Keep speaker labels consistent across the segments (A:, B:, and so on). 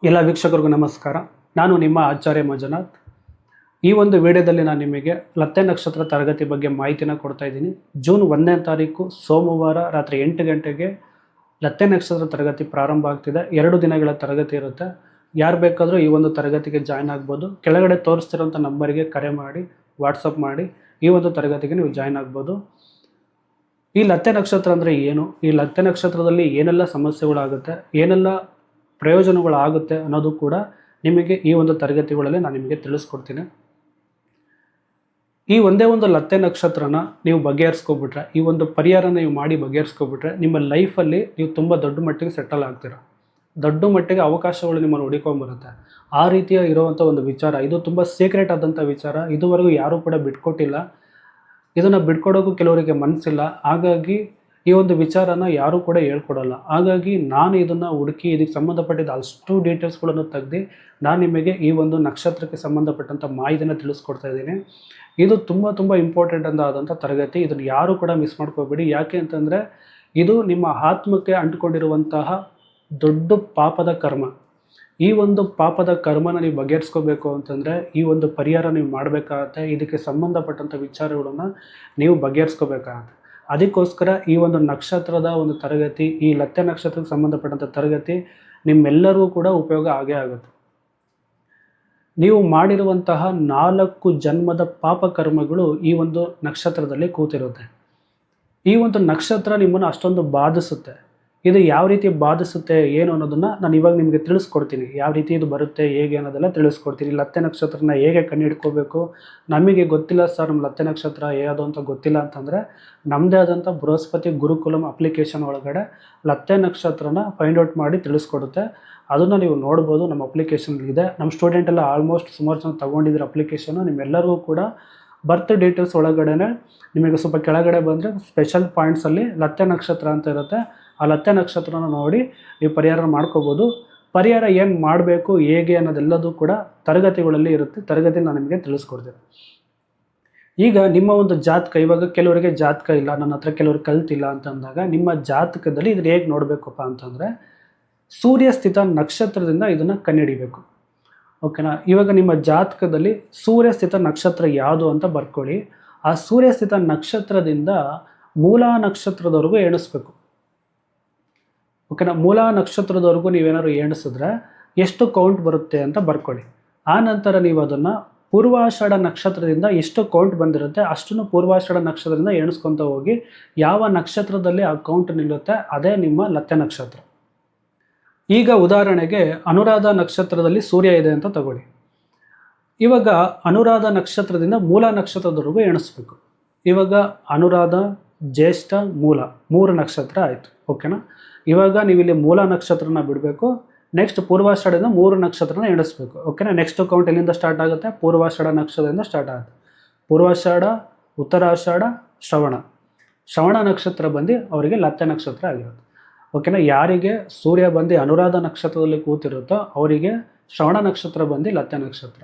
A: ಎಲ್ಲ ವೀಕ್ಷಕರಿಗೂ ನಮಸ್ಕಾರ. ನಾನು ನಿಮ್ಮ ಆಚಾರ್ಯ ಮಂಜುನಾಥ್. ಈ ಒಂದು ವಿಡಿಯೋದಲ್ಲಿ ನಾನು ನಿಮಗೆ ಲತ್ತೆ ನಕ್ಷತ್ರ ತರಗತಿ ಬಗ್ಗೆ ಮಾಹಿತಿನ ಕೊಡ್ತಾ ಇದ್ದೀನಿ. ಜೂನ್ 1ನೇ ತಾರೀಕು ಸೋಮವಾರ ರಾತ್ರಿ 8 ಗಂಟೆಗೆ ಲತ್ತೆ ನಕ್ಷತ್ರ ತರಗತಿ ಪ್ರಾರಂಭ ಆಗ್ತಿದೆ. 2 ದಿನಗಳ ತರಗತಿ ಇರುತ್ತೆ. ಯಾರು ಬೇಕಾದರೂ ಈ ಒಂದು ತರಗತಿಗೆ ಜಾಯ್ನ್ ಆಗ್ಬೋದು. ಕೆಳಗಡೆ ತೋರಿಸ್ತಿರೋಂಥ ನಂಬರಿಗೆ ಕರೆ ಮಾಡಿ, ವಾಟ್ಸಪ್ ಮಾಡಿ ಈ ಒಂದು ತರಗತಿಗೆ ನೀವು ಜಾಯ್ನ್ ಆಗ್ಬೋದು. ಈ ಲತ್ತೆ ನಕ್ಷತ್ರ ಅಂದರೆ ಏನು, ಈ ಲತ್ತೆ ನಕ್ಷತ್ರದಲ್ಲಿ ಏನೆಲ್ಲ ಸಮಸ್ಯೆಗಳಾಗುತ್ತೆ, ಏನೆಲ್ಲ ಪ್ರಯೋಜನಗಳಾಗುತ್ತೆ ಅನ್ನೋದು ಕೂಡ ನಿಮಗೆ ಈ ಒಂದು ತರಗತಿಗಳಲ್ಲಿ ನಾನು ನಿಮಗೆ ತಿಳಿಸ್ಕೊಡ್ತೀನಿ. ಈ ಒಂದೇ ಒಂದು ಲತ್ತೆ ನಕ್ಷತ್ರನ ನೀವು ಬಗೆಹರಿಸ್ಕೊಬಿಟ್ರೆ, ಈ ಒಂದು ಪರಿಹಾರನ ನೀವು ಮಾಡಿ ಬಗೆಹರಿಸ್ಕೊಬಿಟ್ರೆ ನಿಮ್ಮ ಲೈಫಲ್ಲಿ ನೀವು ತುಂಬ ದೊಡ್ಡ ಮಟ್ಟಿಗೆ ಸೆಟಲ್ ಆಗ್ತೀರ. ದೊಡ್ಡ ಮಟ್ಟಿಗೆ ಅವಕಾಶಗಳು ನಿಮ್ಮನ್ನು ಹುಡುಕೊಂಬರುತ್ತೆ. ಆ ರೀತಿಯ ಇರುವಂಥ ಒಂದು ವಿಚಾರ, ಇದು ತುಂಬ ಸೀಕ್ರೆಟ್ ಆದಂಥ ವಿಚಾರ. ಇದುವರೆಗೂ ಯಾರೂ ಕೂಡ ಬಿಟ್ಕೊಟ್ಟಿಲ್ಲ. ಇದನ್ನು ಬಿಟ್ಕೊಡೋಕ್ಕೂ ಕೆಲವರಿಗೆ ಮನಸ್ಸಿಲ್ಲ. ಹಾಗಾಗಿ ಈ ಒಂದು ವಿಚಾರನ ಯಾರೂ ಕೂಡ ಹೇಳ್ಕೊಡಲ್ಲ. ಹಾಗಾಗಿ ನಾನು ಇದನ್ನು ಹುಡುಕಿ ಇದಕ್ಕೆ ಸಂಬಂಧಪಟ್ಟಿದ್ದ ಅಷ್ಟು ಡೀಟೇಲ್ಸ್ಗಳನ್ನು ತೆಗೆದು ನಾನು ನಿಮಗೆ ಈ ಒಂದು ನಕ್ಷತ್ರಕ್ಕೆ ಸಂಬಂಧಪಟ್ಟಂಥ ಮಾಹಿತಿನ ತಿಳಿಸ್ಕೊಡ್ತಾ ಇದ್ದೀನಿ. ಇದು ತುಂಬ ಇಂಪಾರ್ಟೆಂಟ್ ಆದಂಥ ತರಗತಿ. ಇದನ್ನು ಯಾರೂ ಕೂಡ ಮಿಸ್ ಮಾಡ್ಕೋಬೇಡಿ. ಯಾಕೆ ಅಂತಂದರೆ ಇದು ನಿಮ್ಮ ಆತ್ಮಕ್ಕೆ ಅಂಟಿಕೊಂಡಿರುವಂತಹ ದೊಡ್ಡ ಪಾಪದ ಕರ್ಮ. ಈ ಒಂದು ಪಾಪದ ಕರ್ಮನ ನೀವು ಬಗೆಹರಿಸ್ಕೋಬೇಕು ಅಂತಂದರೆ ಈ ಒಂದು ಪರಿಹಾರ ನೀವು ಮಾಡಬೇಕಾಗತ್ತೆ. ಇದಕ್ಕೆ ಸಂಬಂಧಪಟ್ಟಂಥ ವಿಚಾರಗಳನ್ನು ನೀವು ಬಗೆಹರಿಸ್ಕೋಬೇಕಾಗತ್ತೆ. ಅದಕ್ಕೋಸ್ಕರ ಈ ಒಂದು ನಕ್ಷತ್ರದ ಒಂದು ತರಗತಿ, ಈ ಲತ್ತೆ ನಕ್ಷತ್ರಕ್ಕೆ ಸಂಬಂಧಪಟ್ಟಂಥ ತರಗತಿ ನಿಮ್ಮೆಲ್ಲರಿಗೂ ಕೂಡ ಉಪಯೋಗ ಆಗೇ ಆಗುತ್ತೆ. ನೀವು ಮಾಡಿರುವಂತಹ 4 ಜನ್ಮದ ಪಾಪಕರ್ಮಗಳು ಈ ಒಂದು ನಕ್ಷತ್ರದಲ್ಲಿ ಕೂತಿರುತ್ತೆ. ಈ ಒಂದು ನಕ್ಷತ್ರ ನಿಮ್ಮನ್ನು ಅಷ್ಟೊಂದು ಬಾಧಿಸುತ್ತೆ. ಇದು ಯಾವ ರೀತಿ ಬಾಧಿಸುತ್ತೆ ಏನು ಅನ್ನೋದನ್ನು ನಾನು ಇವಾಗ ನಿಮಗೆ ತಿಳಿಸ್ಕೊಡ್ತೀನಿ. ಯಾವ ರೀತಿ ಇದು ಬರುತ್ತೆ, ಹೇಗೆ ಅನ್ನೋದೆಲ್ಲ ತಿಳಿಸ್ಕೊಡ್ತೀನಿ. ಲತ್ತೆ ನಕ್ಷತ್ರನ ಹೇಗೆ ಕಂಡುಹಿಡ್ಕೋಬೇಕು, ನಮಗೆ ಗೊತ್ತಿಲ್ಲ ಸರ್ ನಮ್ಮ ಲತ್ತೆ ನಕ್ಷತ್ರ ಯಾವುದು ಅಂತ ಗೊತ್ತಿಲ್ಲ ಅಂತಂದರೆ ನಮ್ಮದೇ ಆದಂಥ ಬೃಹಸ್ಪತಿ ಗುರುಕುಲಂ ಅಪ್ಲಿಕೇಶನ್ ಒಳಗಡೆ ಲತ್ತೆ ನಕ್ಷತ್ರನ ಫೈಂಡ್ ಔಟ್ ಮಾಡಿ ತಿಳಿಸ್ಕೊಡುತ್ತೆ. ಅದನ್ನು ನೀವು ನೋಡ್ಬೋದು. ನಮ್ಮ ಅಪ್ಲಿಕೇಶನ್ಲಿದೆ. ನಮ್ಮ ಸ್ಟೂಡೆಂಟ್ ಎಲ್ಲ ಆಲ್ಮೋಸ್ಟ್ ಸುಮಾರು ಜನ ತೊಗೊಂಡಿದ್ದೀರ ಅಪ್ಲಿಕೇಶನ್ನು. ನಿಮ್ಮೆಲ್ಲರಿಗೂ ಕೂಡ ಬರ್ತ್ ಡೀಟೇಲ್ಸ್ ಒಳಗಡೆ ನಿಮಗೆ ಸ್ವಲ್ಪ ಕೆಳಗಡೆ ಬಂದರೆ ಸ್ಪೆಷಲ್ ಪಾಯಿಂಟ್ಸಲ್ಲಿ ಲತ್ತೆ ನಕ್ಷತ್ರ ಅಂತ ಇರುತ್ತೆ. ಆ ಲತ್ತೆ ನಕ್ಷತ್ರನ ನೋಡಿ ನೀವು ಪರಿಹಾರ ಮಾಡ್ಕೋಬೋದು. ಪರಿಹಾರ ಏನು ಮಾಡಬೇಕು, ಹೇಗೆ ಅನ್ನೋದೆಲ್ಲದೂ ಕೂಡ ತರಗತಿಗಳಲ್ಲಿ ಇರುತ್ತೆ. ತರಗತಿ ನಾನು ನಿಮಗೆ ತಿಳಿಸ್ಕೊಡ್ತೀನಿ. ಈಗ ನಿಮ್ಮ ಒಂದು ಜಾತಕ, ಇವಾಗ ಕೆಲವರಿಗೆ ಜಾತಕ ಇಲ್ಲ, ನನ್ನ ಹತ್ರ ಕೆಲವರು ಕಲ್ತಿಲ್ಲ ಅಂತಂದಾಗ ನಿಮ್ಮ ಜಾತಕದಲ್ಲಿ ಇದನ್ನು ಹೇಗೆ ನೋಡಬೇಕಪ್ಪ ಅಂತಂದರೆ ಸೂರ್ಯ ಸ್ಥಿತ ನಕ್ಷತ್ರದಿಂದ ಇದನ್ನು ಕಂಡುಹಿಡಿಬೇಕು. ಓಕೆನಾ. ಇವಾಗ ನಿಮ್ಮ ಜಾತಕದಲ್ಲಿ ಸೂರ್ಯ ಸ್ಥಿತ ನಕ್ಷತ್ರ ಯಾವುದು ಅಂತ ಬರ್ಕೊಳ್ಳಿ. ಆ ಸೂರ್ಯ ಸ್ಥಿತ ನಕ್ಷತ್ರದಿಂದ ಮೂಲ ನಕ್ಷತ್ರದವರೆಗೂ ಎಣಿಸ್ಬೇಕು. ಓಕೆನಾ. ಮೂಲ ನಕ್ಷತ್ರದವರೆಗೂ ನೀವೇನಾದ್ರು ಎಣಿಸಿದ್ರೆ ಎಷ್ಟು ಕೌಂಟ್ ಬರುತ್ತೆ ಅಂತ ಬರ್ಕೊಳ್ಳಿ. ಆ ನಂತರ ನೀವು ಅದನ್ನು ಪೂರ್ವಾಷಾಢ ನಕ್ಷತ್ರದಿಂದ ಎಷ್ಟು ಕೌಂಟ್ ಬಂದಿರುತ್ತೆ ಅಷ್ಟನ್ನು ಪೂರ್ವಾಷಾಢ ನಕ್ಷತ್ರದಿಂದ ಎಣಿಸ್ಕೊತ ಹೋಗಿ ಯಾವ ನಕ್ಷತ್ರದಲ್ಲಿ ಆ ಕೌಂಟ್ ನಿಲ್ಲುತ್ತೆ ಅದೇ ನಿಮ್ಮ ಲತ್ತೆ ನಕ್ಷತ್ರ. ಈಗ ಉದಾಹರಣೆಗೆ ಅನುರಾಧ ನಕ್ಷತ್ರದಲ್ಲಿ ಸೂರ್ಯ ಇದೆ ಅಂತ ತಗೊಳ್ಳಿ. ಇವಾಗ ಅನುರಾಧ ನಕ್ಷತ್ರದಿಂದ ಮೂಲ ನಕ್ಷತ್ರದವರೆಗೂ ಎಣಿಸ್ಬೇಕು. ಇವಾಗ ಅನುರಾಧ, ಜ್ಯೇಷ್ಠ, ಮೂಲ 3 ನಕ್ಷತ್ರ ಆಯಿತು. ಓಕೆನಾ. ಇವಾಗ ನೀವು ಇಲ್ಲಿ ಮೂಲ ನಕ್ಷತ್ರನ ಬಿಡಬೇಕು. ನೆಕ್ಸ್ಟ್ ಪೂರ್ವಾಷಾಢದಿಂದ 3 ನಕ್ಷತ್ರನ ಎಣಿಸ್ಬೇಕು. ಓಕೆನಾ. ನೆಕ್ಸ್ಟ್ ಕೌಂಟ್ ಎಲ್ಲಿಂದ ಸ್ಟಾರ್ಟ್ ಆಗುತ್ತೆ? ಪೂರ್ವಾಷಾಢ ನಕ್ಷತ್ರದಿಂದ ಸ್ಟಾರ್ಟ್ ಆಗುತ್ತೆ. ಪೂರ್ವಾಷಾಢ, ಉತ್ತರಾಷಾಢ, ಶ್ರವಣ ನಕ್ಷತ್ರ ಬಂದು ಅವರಿಗೆ ಲತ್ತೆ ನಕ್ಷತ್ರ ಆಗಿರುತ್ತೆ. ಓಕೆನಾ. ಯಾರಿಗೆ ಸೂರ್ಯ ಬಂದು ಅನುರಾಧ ನಕ್ಷತ್ರದಲ್ಲಿ ಕೂತಿರುತ್ತೋ ಅವರಿಗೆ ಶ್ರವಣ ನಕ್ಷತ್ರ ಬಂದು ಲತ್ತೆ ನಕ್ಷತ್ರ.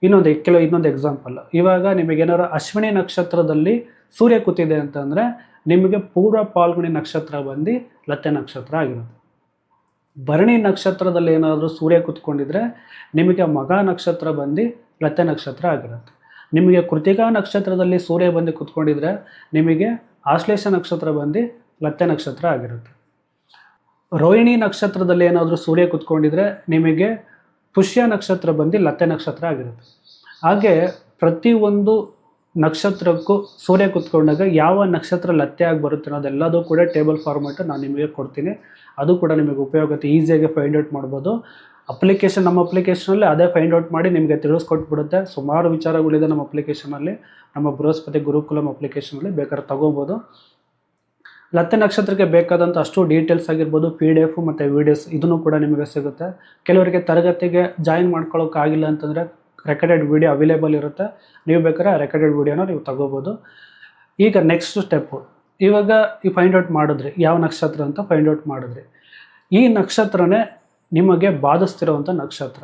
A: ಇನ್ನೊಂದು ಎಕ್ಸಾಂಪಲ್, ಇವಾಗ ನಿಮಗೇನಾದ್ರು ಅಶ್ವಿನಿ ನಕ್ಷತ್ರದಲ್ಲಿ ಸೂರ್ಯ ಕೂತಿದೆ ಅಂತಂದರೆ ನಿಮಗೆ ಪೂರ್ವ ಪಾಲ್ಗುಣಿ ನಕ್ಷತ್ರ ಬಂದು ಲತ್ತೆ ನಕ್ಷತ್ರ ಆಗಿರುತ್ತೆ. ಭರಣಿ ನಕ್ಷತ್ರದಲ್ಲಿ ಏನಾದರೂ ಸೂರ್ಯ ಕೂತ್ಕೊಂಡಿದ್ರೆ ನಿಮಗೆ ಮಗ ನಕ್ಷತ್ರ ಬಂದು ಲತ್ತೆ ನಕ್ಷತ್ರ ಆಗಿರುತ್ತೆ. ನಿಮಗೆ ಕೃತಿಕಾ ನಕ್ಷತ್ರದಲ್ಲಿ ಸೂರ್ಯ ಬಂದು ಕೂತ್ಕೊಂಡಿದ್ರೆ ನಿಮಗೆ ಆಶ್ಲೇಷ ನಕ್ಷತ್ರ ಬಂದು ಲತ್ತೆ ನಕ್ಷತ್ರ ಆಗಿರುತ್ತೆ. ರೋಹಿಣಿ ನಕ್ಷತ್ರದಲ್ಲಿ ಏನಾದರೂ ಸೂರ್ಯ ಕೂತ್ಕೊಂಡಿದ್ರೆ ನಿಮಗೆ ಪುಷ್ಯ ನಕ್ಷತ್ರ ಬಂದು ಲತ್ತೆ ನಕ್ಷತ್ರ ಆಗಿರುತ್ತೆ. ಹಾಗೆ ಪ್ರತಿಯೊಂದು ನಕ್ಷತ್ರಕ್ಕೂ ಸೂರ್ಯ ಕೂತ್ಕೊಂಡಾಗ ಯಾವ ನಕ್ಷತ್ರ ಲತ್ತೆ ಆಗಿ ಬರುತ್ತೆ ಅನ್ನೋದೆಲ್ಲದೂ ಕೂಡ ಟೇಬಲ್ ಫಾರ್ಮೆಟ್ ನಾನು ನಿಮಗೆ ಕೊಡ್ತೀನಿ. ಅದು ಕೂಡ ನಿಮಗೆ ಉಪಯೋಗತೆ, ಈಸಿಯಾಗಿ ಫೈಂಡ್ ಔಟ್ ಮಾಡ್ಬೋದು. ನಮ್ಮ ಅಪ್ಲಿಕೇಶನಲ್ಲಿ ಅದೇ ಫೈಂಡ್ ಔಟ್ ಮಾಡಿ ನಿಮಗೆ ತಿಳಿಸ್ಕೊಟ್ಬಿಡುತ್ತೆ. ಸುಮಾರು ವಿಚಾರಗಳಿದೆ ನಮ್ಮ ಅಪ್ಲಿಕೇಶನಲ್ಲಿ, ನಮ್ಮ ಬೃಹಸ್ಪತಿ ಗುರುಕುಲಂ ಅಪ್ಲಿಕೇಶನಲ್ಲಿ ಬೇಕಾದ್ರೆ ತೊಗೋಬೋದು. ಲತ್ತೆ ನಕ್ಷತ್ರಕ್ಕೆ ಬೇಕಾದಂಥ ಅಷ್ಟು ಡೀಟೇಲ್ಸ್ ಆಗಿರ್ಬೋದು, PDF ಮತ್ತು ವೀಡಿಯೋಸ್ ಇದನ್ನು ಕೂಡ ನಿಮಗೆ ಸಿಗುತ್ತೆ. ಕೆಲವರಿಗೆ ತರಗತಿಗೆ ಜಾಯಿನ್ ಮಾಡ್ಕೊಳ್ಳೋಕ್ಕಾಗಿಲ್ಲ ಅಂತಂದರೆ ರೆಕಾರ್ಡೆಡ್ ವೀಡಿಯೋ ಅವೈಲೇಬಲ್ ಇರುತ್ತೆ. ನೀವು ಬೇಕಾದ್ರೆ ರೆಕಾರ್ಡೆಡ್ ವೀಡಿಯೋನ ನೀವು ತಗೋಬೋದು. ಈಗ ನೆಕ್ಸ್ಟ್ ಸ್ಟೆಪ್ಪು, ಇವಾಗ ಈ ಫೈಂಡ್ ಔಟ್ ಮಾಡಿದ್ರಿ ಯಾವ ನಕ್ಷತ್ರ ಅಂತ ಫೈಂಡ್ ಔಟ್ ಮಾಡಿದ್ರಿ. ಈ ನಕ್ಷತ್ರನೇ ನಿಮಗೆ ಬಾಧಿಸ್ತಿರೋವಂಥ ನಕ್ಷತ್ರ.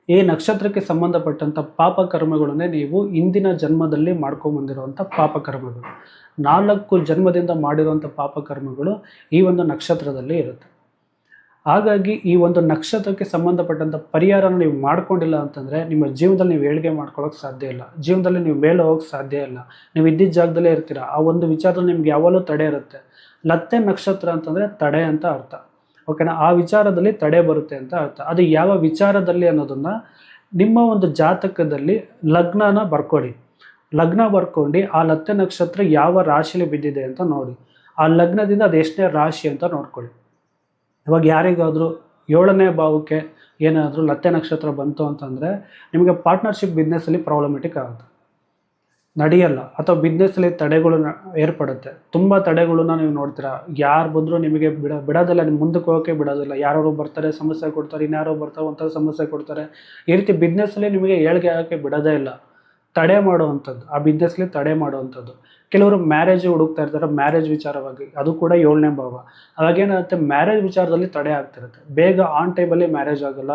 A: ಈ ನಕ್ಷತ್ರಕ್ಕೆ ಸಂಬಂಧಪಟ್ಟಂಥ ಪಾಪಕರ್ಮಗಳನ್ನೇ ನೀವು ಇಂದಿನ ಜನ್ಮದಲ್ಲಿ ಮಾಡ್ಕೊಂಬಂದಿರುವಂಥ ಪಾಪಕರ್ಮಗಳು. 4 ಜನ್ಮದಿಂದ ಮಾಡಿರುವಂಥ ಪಾಪಕರ್ಮಗಳು ಈ ಒಂದು ನಕ್ಷತ್ರದಲ್ಲಿ ಇರುತ್ತೆ. ಹಾಗಾಗಿ ಈ ಒಂದು ನಕ್ಷತ್ರಕ್ಕೆ ಸಂಬಂಧಪಟ್ಟಂಥ ಪರಿಹಾರನ ನೀವು ಮಾಡ್ಕೊಂಡಿಲ್ಲ ಅಂತಂದರೆ ನಿಮ್ಮ ಜೀವನದಲ್ಲಿ ನೀವು ಏಳಿಗೆ ಮಾಡ್ಕೊಳ್ಳೋಕೆ ಸಾಧ್ಯ ಇಲ್ಲ, ಜೀವನದಲ್ಲಿ ನೀವು ಮೇಲೆ ಹೋಗೋಕ್ಕೆ ಸಾಧ್ಯ ಇಲ್ಲ, ನೀವು ಇದ್ದಿದ್ದ ಜಾಗದಲ್ಲೇ ಇರ್ತೀರ. ಆ ಒಂದು ವಿಚಾರದಲ್ಲಿ ನಿಮ್ಗೆ ಯಾವಾಗಲೂ ತಡೆ ಇರುತ್ತೆ. ಲತ್ತೆ ನಕ್ಷತ್ರ ಅಂತಂದರೆ ತಡೆ ಅಂತ ಅರ್ಥ, ಓಕೆನಾ. ಆ ವಿಚಾರದಲ್ಲಿ ತಡೆ ಬರುತ್ತೆ ಅಂತ ಅರ್ಥ. ಅದು ಯಾವ ವಿಚಾರದಲ್ಲಿ ಅನ್ನೋದನ್ನು ನಿಮ್ಮ ಒಂದು ಜಾತಕದಲ್ಲಿ ಲಗ್ನನ ಬರ್ಕೊಳ್ಳಿ. ಲಗ್ನ ಬರ್ಕೊಂಡು ಆ ಲತ್ತೆ ನಕ್ಷತ್ರ ಯಾವ ರಾಶಿಯಲ್ಲಿ ಬಿದ್ದಿದೆ ಅಂತ ನೋಡಿ. ಆ ಲಗ್ನದಿಂದ ಅದು ಎಷ್ಟನೇ ರಾಶಿ ಅಂತ ನೋಡ್ಕೊಳ್ಳಿ. ಇವಾಗ ಯಾರಿಗಾದರೂ 7ನೇ ಭಾವಕ್ಕೆ ಏನಾದರೂ ಲತ್ತೆ ನಕ್ಷತ್ರ ಬಂತು ಅಂತಂದರೆ ನಿಮಗೆ ಪಾರ್ಟ್ನರ್ಶಿಪ್ ಬಿಸ್ನೆಸ್ಸಲ್ಲಿ ಪ್ರಾಬ್ಲಮೆಟಿಕ್ ಆಗುತ್ತೆ, ನಡೆಯಲ್ಲ. ಅಥವಾ ಬಿಸ್ನೆಸ್ಸಲ್ಲಿ ತಡೆಗಳು ಏರ್ಪಡುತ್ತೆ. ತುಂಬ ತಡೆಗಳನ್ನ ನೀವು ನೋಡ್ತೀರಾ. ಯಾರು ಬಂದರೂ ನಿಮಗೆ ಬಿಡೋದಿಲ್ಲ, ನಿಮ್ಮ ಮುಂದಕ್ಕೆ ಹೋಗೋಕ್ಕೆ ಬಿಡೋದಿಲ್ಲ. ಯಾರು ಬರ್ತಾರೆ ಸಮಸ್ಯೆ ಕೊಡ್ತಾರೆ, ಇನ್ಯಾರೋ ಬರ್ತಾರೆ ಒಂಥರ ಸಮಸ್ಯೆ ಕೊಡ್ತಾರೆ. ಈ ರೀತಿ ಬಿಸ್ನೆಸ್ಸಲ್ಲಿ ನಿಮಗೆ ಏಳಿಗೆ ಆಗೋಕ್ಕೆ ಬಿಡೋದೇ ಇಲ್ಲ, ತಡೆ ಮಾಡುವಂಥದ್ದು. ಆ ಬಿಸ್ನೆಸ್ಲಿ ತಡೆ ಮಾಡುವಂಥದ್ದು. ಕೆಲವರು ಮ್ಯಾರೇಜ್ ಹುಡುಕ್ತಾ ಇರ್ತಾರೆ, ಮ್ಯಾರೇಜ್ ವಿಚಾರವಾಗಿ, ಅದು ಕೂಡ 7ನೇ ಭಾವ. ಅವಾಗೇನಾಗುತ್ತೆ, ಮ್ಯಾರೇಜ್ ವಿಚಾರದಲ್ಲಿ ತಡೆ ಆಗ್ತಿರುತ್ತೆ. ಬೇಗ ಆನ್ ಟೈಮಲ್ಲಿ ಮ್ಯಾರೇಜ್ ಆಗೋಲ್ಲ.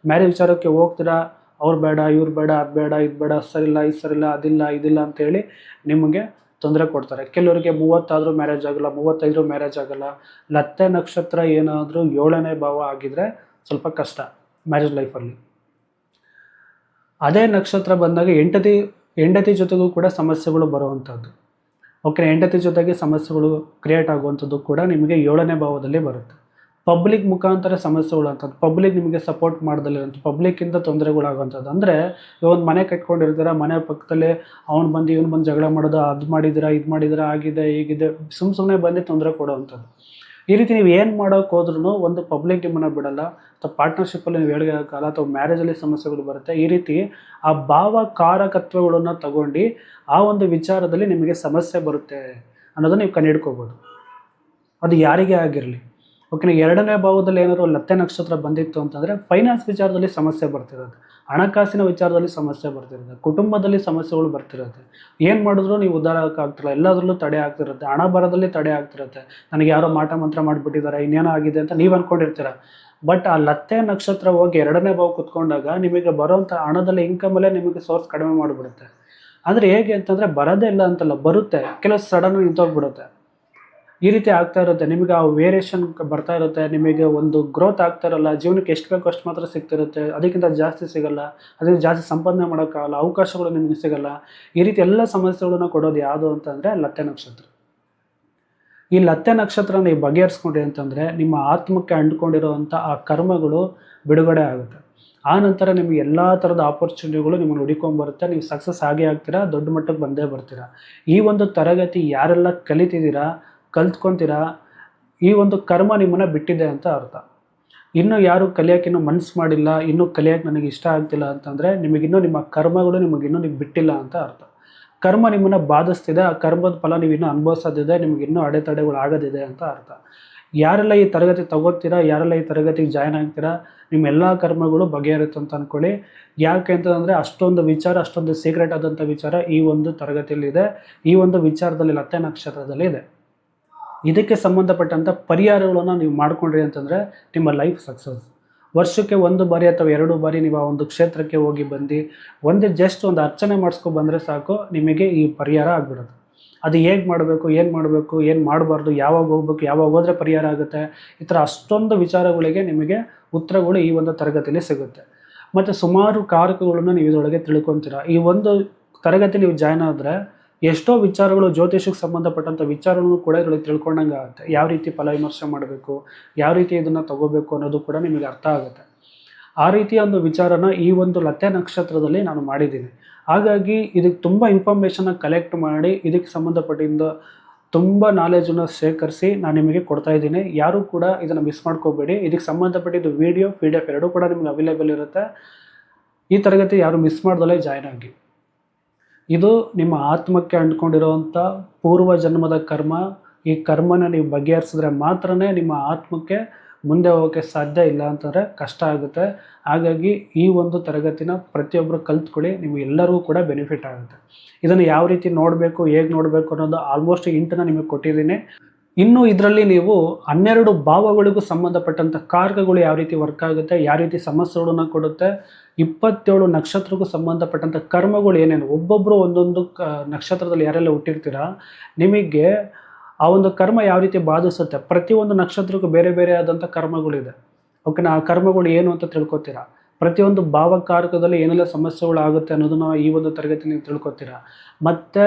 A: ಮ್ಯಾರೇಜ್ ವಿಚಾರಕ್ಕೆ ಹೋಗ್ತೀರಾ, ಅವ್ರು ಬೇಡ, ಇವ್ರು ಬೇಡ, ಅದು ಬೇಡ, ಇದು ಬೇಡ, ಸರಿಲ್ಲ, ಇದು ಸರಿಲ್ಲ, ಅದಿಲ್ಲ, ಇದಿಲ್ಲ ಅಂತೇಳಿ ನಿಮಗೆ ತೊಂದರೆ ಕೊಡ್ತಾರೆ. ಕೆಲವರಿಗೆ 30 ಆದರೂ ಮ್ಯಾರೇಜ್ ಆಗೋಲ್ಲ, 35 ಮ್ಯಾರೇಜ್ ಆಗೋಲ್ಲ. ಲತ್ತೆ ನಕ್ಷತ್ರ ಏನಾದರೂ 7ನೇ ಭಾವ ಆಗಿದ್ದರೆ ಸ್ವಲ್ಪ ಕಷ್ಟ ಮ್ಯಾರೇಜ್ ಲೈಫಲ್ಲಿ. ಅದೇ ನಕ್ಷತ್ರ ಬಂದಾಗ ಹೆಂಡತಿ ಜೊತೆಗೂ ಕೂಡ ಸಮಸ್ಯೆಗಳು ಬರುವಂಥದ್ದು, ಓಕೆ. ಹೆಂಡತಿ ಜೊತೆಗೆ ಸಮಸ್ಯೆಗಳು ಕ್ರಿಯೇಟ್ ಆಗುವಂಥದ್ದು ಕೂಡ ನಿಮಗೆ 7ನೇ ಭಾವದಲ್ಲಿ ಬರುತ್ತೆ. ಪಬ್ಲಿಕ್ ಮುಖಾಂತರ ಸಮಸ್ಯೆಗಳು ಅಂತದ್ದು, ಪಬ್ಲಿಕ್ ನಿಮಗೆ ಸಪೋರ್ಟ್ ಮಾಡ್ದಲ್ಲಿರೋಂಥ, ಪಬ್ಲಿಕ್ಕಿಂದ ತೊಂದರೆಗಳಾಗುವಂಥದ್ದು. ಅಂದರೆ ಒಂದು ಮನೆ ಕಟ್ಕೊಂಡಿರ್ತೀರ, ಮನೆ ಪಕ್ಕದಲ್ಲೇ ಅವ್ನು ಬಂದು ಇವ್ನು ಬಂದು ಜಗಳ ಮಾಡೋದು, ಅದು ಮಾಡಿದ್ದೀರಾ, ಇದು ಮಾಡಿದ್ದೀರಾ, ಆಗಿದೆ ಹೀಗಿದೆ, ಸುಮ್ಮನೆ ಬಂದು ತೊಂದರೆ ಕೊಡೋವಂಥದ್ದು. ಈ ರೀತಿ ನೀವು ಏನು ಮಾಡೋಕ್ಕೆ ಹೋದ್ರೂ ಒಂದು ಪಬ್ಲಿಕ್ ನಿಮ್ಮನ್ನು ಬಿಡಲ್ಲ. ಅಥವಾ ಪಾರ್ಟ್ನರ್ಶಿಪ್ಪಲ್ಲಿ ನೀವು ಏಳಿಗೆ ಆಗೋಲ್ಲ, ಅಥವಾ ಮ್ಯಾರೇಜಲ್ಲಿ ಸಮಸ್ಯೆಗಳು ಬರುತ್ತೆ. ಈ ರೀತಿ ಆ ಭಾವಕಾರಕತ್ವಗಳನ್ನು ತಗೊಂಡು ಆ ಒಂದು ವಿಚಾರದಲ್ಲಿ ನಿಮಗೆ ಸಮಸ್ಯೆ ಬರುತ್ತೆ ಅನ್ನೋದನ್ನು ನೀವು ಕಂಡುಹಿಡ್ಕೋಬೋದು. ಅದು ಯಾರಿಗೇ ಆಗಿರಲಿ, ಓಕೆನಾ. 2ನೇ ಭಾವದಲ್ಲಿ ಏನಾದರೂ ಲತ್ತೆ ನಕ್ಷತ್ರ ಬಂದಿತ್ತು ಅಂತಂದರೆ ಫೈನಾನ್ಸ್ ವಿಚಾರದಲ್ಲಿ ಸಮಸ್ಯೆ ಬರ್ತಿರೋದು, ಹಣಕಾಸಿನ ವಿಚಾರದಲ್ಲಿ ಸಮಸ್ಯೆ ಬರ್ತಿರುತ್ತೆ, ಕುಟುಂಬದಲ್ಲಿ ಸಮಸ್ಯೆಗಳು ಬರ್ತಿರುತ್ತೆ. ಏನು ಮಾಡಿದ್ರು ನೀವು ಉದ್ಧಾರ ಆಗೋಕ್ಕಾಗ್ತಿಲ್ಲ, ಎಲ್ಲದರಲ್ಲೂ ತಡೆ ಆಗ್ತಿರುತ್ತೆ. ಹಣ ಬರೋದಲ್ಲಿ ತಡೆ ಆಗ್ತಿರುತ್ತೆ. ನನಗೆ ಯಾರೋ ಮಾಟ ಮಂತ್ರ ಮಾಡಿಬಿಟ್ಟಿದ್ದಾರೆ, ಇನ್ನೇನೋ ಆಗಿದೆ ಅಂತ ನೀವು ಅಂದ್ಕೊಂಡಿರ್ತೀರ. ಬಟ್ ಆ ಲತ್ತೆ ನಕ್ಷತ್ರ ಹೋಗಿ 2ನೇ ಭಾವ ಕುತ್ಕೊಂಡಾಗ ನಿಮಗೆ ಬರೋವಂಥ ಹಣದಲ್ಲಿ ಇನ್ಕಮಲ್ಲೇ ನಿಮಗೆ ಸೋರ್ಸ್ ಕಡಿಮೆ ಮಾಡಿಬಿಡುತ್ತೆ. ಅಂದರೆ ಹೇಗೆ ಅಂತಂದರೆ ಬರೋದೇ ಇಲ್ಲ ಅಂತಲ್ಲ, ಬರುತ್ತೆ, ಕೆಲವು ಸಡನ್ ನಿಂತೋಗ್ಬಿಡುತ್ತೆ. ಈ ರೀತಿ ಆಗ್ತಾ ಇರುತ್ತೆ. ನಿಮಗೆ ಆ ವೇರಿಯೇಷನ್ ಬರ್ತಾ ಇರುತ್ತೆ, ನಿಮಗೆ ಒಂದು ಗ್ರೋತ್ ಆಗ್ತಾ ಇರಲ್ಲ. ಜೀವನಕ್ಕೆ ಎಷ್ಟು ಬೇಕೋ ಅಷ್ಟು ಮಾತ್ರ ಸಿಗ್ತಿರುತ್ತೆ, ಅದಕ್ಕಿಂತ ಜಾಸ್ತಿ ಸಿಗಲ್ಲ. ಅದಕ್ಕೆ ಜಾಸ್ತಿ ಸಂಪಾದನೆ ಮಾಡೋಕ್ಕಾಗಲ್ಲ, ಅವಕಾಶಗಳು ನಿಮಗೆ ಸಿಗಲ್ಲ. ಈ ರೀತಿ ಎಲ್ಲ ಸಮಸ್ಯೆಗಳನ್ನ ಕೊಡೋದು ಯಾವುದು ಅಂತಂದರೆ ಲತ್ತೆ ನಕ್ಷತ್ರ. ಈ ಲತ್ತೆ ನಕ್ಷತ್ರ ನೀವು ಬಗೆಹರಿಸ್ಕೊಂಡ್ರಿ ಅಂತಂದರೆ ನಿಮ್ಮ ಆತ್ಮಕ್ಕೆ ಅಂಟ್ಕೊಂಡಿರೋವಂಥ ಆ ಕರ್ಮಗಳು ಬಿಡುಗಡೆ ಆಗುತ್ತೆ. ಆ ನಂತರ ನಿಮಗೆ ಎಲ್ಲ ಥರದ ಆಪರ್ಚುನಿಟಿಗಳು ನಿಮ್ಮನ್ನು ಹುಡುಕೊಂಬರುತ್ತೆ. ನೀವು ಸಕ್ಸಸ್ ಆಗೇ ಆಗ್ತೀರಾ, ದೊಡ್ಡ ಮಟ್ಟಕ್ಕೆ ಬಂದೇ ಬರ್ತೀರಾ. ಈ ಒಂದು ತರಗತಿ ಯಾರೆಲ್ಲ ಕಲಿತಿದ್ದೀರಾ, ಕಲ್ತ್ಕೊತೀರಾ, ಈ ಒಂದು ಕರ್ಮ ನಿಮ್ಮನ್ನು ಬಿಟ್ಟಿದೆ ಅಂತ ಅರ್ಥ. ಇನ್ನೂ ಯಾರು ಕಲಿಯೋಕ್ಕಿನ್ನೂ ಮನಸ್ಸು ಮಾಡಿಲ್ಲ, ಇನ್ನೂ ಕಲಿಯೋಕ್ಕೆ ನನಗೆ ಇಷ್ಟ ಆಗ್ತಿಲ್ಲ ಅಂತಂದರೆ ನಿಮಗಿನ್ನೂ ನಿಮ್ಮ ಕರ್ಮಗಳು ನಿಮಗಿನ್ನೂ ನೀವು ಬಿಟ್ಟಿಲ್ಲ ಅಂತ ಅರ್ಥ. ಕರ್ಮ ನಿಮ್ಮನ್ನು ಬಾಧಿಸ್ತಿದೆ, ಆ ಕರ್ಮದ ಫಲ ನೀವು ಇನ್ನೂ ಅನುಭವಿಸೋದಿದೆ, ನಿಮಗಿನ್ನೂ ಅಡೆತಡೆಗಳು ಆಗೋದಿದೆ ಅಂತ ಅರ್ಥ. ಯಾರೆಲ್ಲ ಈ ತರಗತಿ ತಗೋತೀರಾ, ಯಾರೆಲ್ಲ ಈ ತರಗತಿಗೆ ಜಾಯ್ನ್ ಆಗ್ತೀರಾ, ನಿಮ್ಮ ಎಲ್ಲ ಕರ್ಮಗಳು ಬಗೆಹರುತ್ತೆ ಅಂತ ಅಂದ್ಕೊಳ್ಳಿ. ಯಾಕೆ ಅಂತಂದರೆ ಅಷ್ಟೊಂದು ವಿಚಾರ, ಅಷ್ಟೊಂದು ಸೀಕ್ರೆಟ್ ಆದಂಥ ವಿಚಾರ ಈ ಒಂದು ತರಗತಿಯಲ್ಲಿದೆ, ಈ ಒಂದು ವಿಚಾರದಲ್ಲಿ ಲತ್ತೆ ನಕ್ಷತ್ರದಲ್ಲಿ ಇದೆ. ಇದಕ್ಕೆ ಸಂಬಂಧಪಟ್ಟಂಥ ಪರಿಹಾರಗಳನ್ನು ನೀವು ಮಾಡಿಕೊಂಡ್ರಿ ಅಂತಂದರೆ ನಿಮ್ಮ ಲೈಫ್ ಸಕ್ಸಸ್. ವರ್ಷಕ್ಕೆ 1 ಬಾರಿ ಅಥವಾ 2 ಬಾರಿ ನೀವು ಆ ಒಂದು ಕ್ಷೇತ್ರಕ್ಕೆ ಹೋಗಿ ಬಂದು ಜಸ್ಟ್ ಒಂದು ಅರ್ಚನೆ ಮಾಡಿಸ್ಕೊಬಂದರೆ ಸಾಕು, ನಿಮಗೆ ಈ ಪರಿಹಾರ ಆಗಿಬಿಡುತ್ತೆ. ಅದು ಹೇಗೆ ಮಾಡಬೇಕು, ಏನು ಮಾಡಬಾರ್ದು, ಯಾವಾಗ ಹೋಗ್ಬೇಕು, ಯಾವಾಗ ಹೋದರೆ ಪರಿಹಾರ ಆಗುತ್ತೆ, ಈ ಥರ ಅಷ್ಟೊಂದು ವಿಚಾರಗಳಿಗೆ ನಿಮಗೆ ಉತ್ತರಗಳು ಈ ಒಂದು ತರಗತಿಯಲ್ಲಿ ಸಿಗುತ್ತೆ. ಮತ್ತು ಸುಮಾರು ಕಾರಕಗಳನ್ನು ನೀವು ಇದರೊಳಗೆ ತಿಳ್ಕೊತೀರಾ. ಈ ಒಂದು ತರಗತಿ ನೀವು ಜಾಯ್ನ್ ಆದರೆ ಎಷ್ಟೋ ವಿಚಾರಗಳು, ಜ್ಯೋತಿಷಕ್ಕೆ ಸಂಬಂಧಪಟ್ಟಂಥ ವಿಚಾರಗಳನ್ನು ಕೂಡ ಇದರೊಳಗೆ ತಿಳ್ಕೊಂಡಂಗೆ ಆಗುತ್ತೆ. ಯಾವ ರೀತಿ ಫಲ ವಿಮರ್ಶೆ ಮಾಡಬೇಕು, ಯಾವ ರೀತಿ ಇದನ್ನು ತಗೋಬೇಕು ಅನ್ನೋದು ಕೂಡ ನಿಮಗೆ ಅರ್ಥ ಆಗುತ್ತೆ. ಆ ರೀತಿಯ ಒಂದು ವಿಚಾರನ ಈ ಒಂದು ಲತ್ತೆ ನಕ್ಷತ್ರದಲ್ಲಿ ನಾನು ಮಾಡಿದ್ದೀನಿ. ಹಾಗಾಗಿ ಇದಕ್ಕೆ ತುಂಬ ಇನ್ಫಾರ್ಮೇಷನ್ನ ಕಲೆಕ್ಟ್ ಮಾಡಿ ಇದಕ್ಕೆ ಸಂಬಂಧಪಟ್ಟಿದ್ದ ತುಂಬ ನಾಲೆಜನ್ನು ಶೇಖರಿಸಿ ನಾನು ನಿಮಗೆ ಕೊಡ್ತಾ ಇದ್ದೀನಿ. ಯಾರೂ ಕೂಡ ಇದನ್ನು ಮಿಸ್ ಮಾಡ್ಕೋಬೇಡಿ. ಇದಕ್ಕೆ ಸಂಬಂಧಪಟ್ಟಿದ್ದು ವಿಡಿಯೋ, PDF ಎರಡೂ ಕೂಡ ನಿಮಗೆ ಅವೈಲೇಬಲ್ ಇರುತ್ತೆ. ಈ ತರಗತಿ ಯಾರು ಮಿಸ್ ಮಾಡ್ದಲೇ ಜಾಯ್ನ್ ಆಗಿ. ಇದು ನಿಮ್ಮ ಆತ್ಮಕ್ಕೆ ಅಂಟ್ಕೊಂಡಿರೋವಂಥ ಪೂರ್ವ ಜನ್ಮದ ಕರ್ಮ. ಈ ಕರ್ಮನ ನೀವು ಬಗೆಹರಿಸಿದ್ರೆ ಮಾತ್ರ ನಿಮ್ಮ ಆತ್ಮಕ್ಕೆ ಮುಂದೆ ಹೋಗೋಕ್ಕೆ ಸಾಧ್ಯ, ಇಲ್ಲ ಅಂತಂದರೆ ಕಷ್ಟ ಆಗುತ್ತೆ. ಹಾಗಾಗಿ ಈ ಒಂದು ತರಗತಿನ ಪ್ರತಿಯೊಬ್ಬರು ಕಲ್ತ್ಕೊಳ್ಳಿ, ನಿಮಗೆ ಎಲ್ಲರಿಗೂ ಕೂಡ ಬೆನಿಫಿಟ್ ಆಗುತ್ತೆ. ಇದನ್ನು ಯಾವ ರೀತಿ ನೋಡಬೇಕು, ಹೇಗೆ ನೋಡಬೇಕು ಅನ್ನೋದು ಆಲ್ಮೋಸ್ಟ್ ಇಂಟನ್ನು ನಿಮಗೆ ಕೊಟ್ಟಿದ್ದೀನಿ. ಇನ್ನು ಇದರಲ್ಲಿ ನೀವು 12 ಭಾವಗಳಿಗೂ ಸಂಬಂಧಪಟ್ಟಂಥ ಕಾರಕಗಳು ಯಾವ ರೀತಿ ವರ್ಕ್ ಆಗುತ್ತೆ, ಯಾವ ರೀತಿ ಸಮಸ್ಯೆಗಳನ್ನು ಕೊಡುತ್ತೆ, 27 ನಕ್ಷತ್ರಕ್ಕೂ ಸಂಬಂಧಪಟ್ಟಂಥ ಕರ್ಮಗಳು ಏನೇನು, ಒಬ್ಬೊಬ್ಬರು ಒಂದೊಂದು ನಕ್ಷತ್ರದಲ್ಲಿ ಯಾರೆಲ್ಲ ಹುಟ್ಟಿರ್ತೀರ ನಿಮಗೆ ಆ ಒಂದು ಕರ್ಮ ಯಾವ ರೀತಿ ಬಾಧಿಸುತ್ತೆ, ಪ್ರತಿಯೊಂದು ನಕ್ಷತ್ರಕ್ಕೂ ಬೇರೆ ಬೇರೆ ಆದಂಥ ಕರ್ಮಗಳಿದೆ. ಓಕೆನಾ. ಆ ಕರ್ಮಗಳು ಏನು ಅಂತ ತಿಳ್ಕೊತೀರಾ. ಪ್ರತಿಯೊಂದು ಭಾವಕಾರಕದಲ್ಲಿ ಏನೆಲ್ಲ ಸಮಸ್ಯೆಗಳು ಆಗುತ್ತೆ ಅನ್ನೋದನ್ನ ಈ ಒಂದು ತರಗತಿ ನೀವು ತಿಳ್ಕೊತೀರಾ. ಮತ್ತು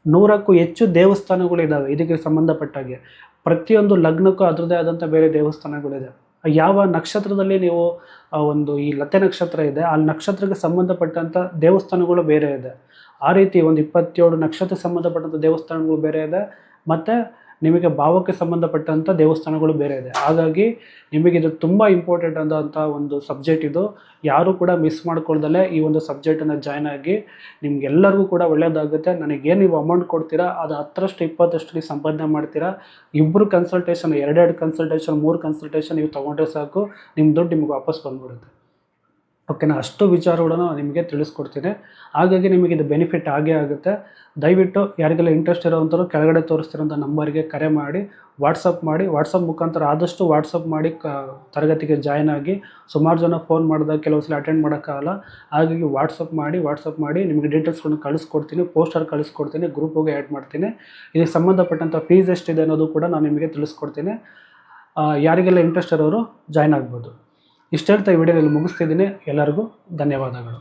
A: 100ಕ್ಕೂ ಹೆಚ್ಚು ದೇವಸ್ಥಾನಗಳಿದ್ದಾವೆ ಇದಕ್ಕೆ ಸಂಬಂಧಪಟ್ಟಾಗೆ. ಪ್ರತಿಯೊಂದು ಲಗ್ನಕ್ಕೂ ಅದರದ್ದೇ ಆದಂಥ ಬೇರೆ ದೇವಸ್ಥಾನಗಳಿದೆ. ಯಾವ ನಕ್ಷತ್ರದಲ್ಲಿ ನೀವು ಒಂದು ಈ ಲತೆ ನಕ್ಷತ್ರ ಇದೆ, ಆ ನಕ್ಷತ್ರಕ್ಕೆ ಸಂಬಂಧಪಟ್ಟಂಥ ದೇವಸ್ಥಾನಗಳು ಬೇರೆ ಇದೆ. ಆ ರೀತಿ ಒಂದು 27 ನಕ್ಷತ್ರಕ್ಕೆ ಸಂಬಂಧಪಟ್ಟಂಥ ದೇವಸ್ಥಾನಗಳು ಬೇರೆ ಇದೆ, ಮತ್ತು ನಿಮಗೆ ಭಾವಕ್ಕೆ ಸಂಬಂಧಪಟ್ಟಂಥ ದೇವಸ್ಥಾನಗಳು ಬೇರೆ ಇದೆ. ಹಾಗಾಗಿ ನಿಮಗಿದು ತುಂಬ ಇಂಪಾರ್ಟೆಂಟ್ ಆದಂಥ ಒಂದು ಸಬ್ಜೆಕ್ಟ್ ಇದು. ಯಾರೂ ಕೂಡ ಮಿಸ್ ಮಾಡ್ಕೊಳ್ದಲೇ ಈ ಒಂದು ಸಬ್ಜೆಕ್ಟನ್ನು ಜಾಯ್ನ್ ಆಗಿ. ನಿಮಗೆಲ್ಲರಿಗೂ ಕೂಡ ಒಳ್ಳೆಯದಾಗುತ್ತೆ. ನನಗೇನು ನೀವು ಅಮೌಂಟ್ ಕೊಡ್ತೀರಾ ಅದು 10ರಷ್ಟು 20ರಷ್ಟು ನೀವು ಸಂಪಾದನೆ ಮಾಡ್ತೀರಾ. ಇಬ್ಬರು ಕನ್ಸಲ್ಟೇಷನ್, 2 ಕನ್ಸಲ್ಟೇಷನ್, 3 ಕನ್ಸಲ್ಟೇಷನ್ ನೀವು ತೊಗೊಂಡ್ರೆ ಸಾಕು, ನಿಮ್ಮ ದುಡ್ಡು ನಿಮಗೆ ವಾಪಸ್ ಬಂದ್ಬಿಡುತ್ತೆ. ಓಕೆನಾ. ಅಷ್ಟು ವಿಚಾರಗಳನ್ನು ನಾನು ನಿಮಗೆ ತಿಳಿಸ್ಕೊಡ್ತೀನಿ. ಹಾಗಾಗಿ ನಿಮಗೆ ಇದು ಬೆನಿಫಿಟ್ ಆಗೇ ಆಗುತ್ತೆ. ದಯವಿಟ್ಟು ಯಾರಿಗೆಲ್ಲ ಇಂಟ್ರೆಸ್ಟ್ ಇರೋವಂಥವ್ರು ಕೆಳಗಡೆ ತೋರಿಸ್ತಿರೋಂಥ ನಂಬರ್ಗೆ ಕರೆ ಮಾಡಿ, ವಾಟ್ಸಪ್ ಮುಖಾಂತರ ಆದಷ್ಟು ವಾಟ್ಸಪ್ ಮಾಡಿ ತರಗತಿಗೆ ಜಾಯ್ನ್ ಆಗಿ. ಸುಮಾರು ಜನ ಫೋನ್ ಮಾಡಿದಾಗ ಕೆಲವು ಸಲ ಅಟೆಂಡ್ ಮಾಡೋಕ್ಕಾಗಲ್ಲ. ಹಾಗಾಗಿ ವಾಟ್ಸಪ್ ಮಾಡಿ ನಿಮಗೆ ಡೀಟೇಲ್ಸ್ಗಳನ್ನ ಕಳಿಸ್ಕೊಡ್ತೀನಿ, ಪೋಸ್ಟರ್ ಕಳಿಸ್ಕೊಡ್ತೀನಿ, ಗ್ರೂಪಿಗೆ ಆ್ಯಡ್ ಮಾಡ್ತೀನಿ. ಇದಕ್ಕೆ ಸಂಬಂಧಪಟ್ಟಂಥ ಫೀಸ್ ಎಷ್ಟಿದೆ ಅನ್ನೋದು ಕೂಡ ನಾನು ನಿಮಗೆ ತಿಳಿಸ್ಕೊಡ್ತೀನಿ. ಯಾರಿಗೆಲ್ಲ ಇಂಟ್ರೆಸ್ಟ್ ಇರೋರು ಜಾಯ್ನ್ ಆಗ್ಬೋದು. ಇಷ್ಟು ಹೇಳ್ತಾ ಈ ವಿಡಿಯೋದಲ್ಲಿ ಮುಗಿಸ್ತಿದ್ದೀನಿ. ಎಲ್ಲರಿಗೂ ಧನ್ಯವಾದಗಳು.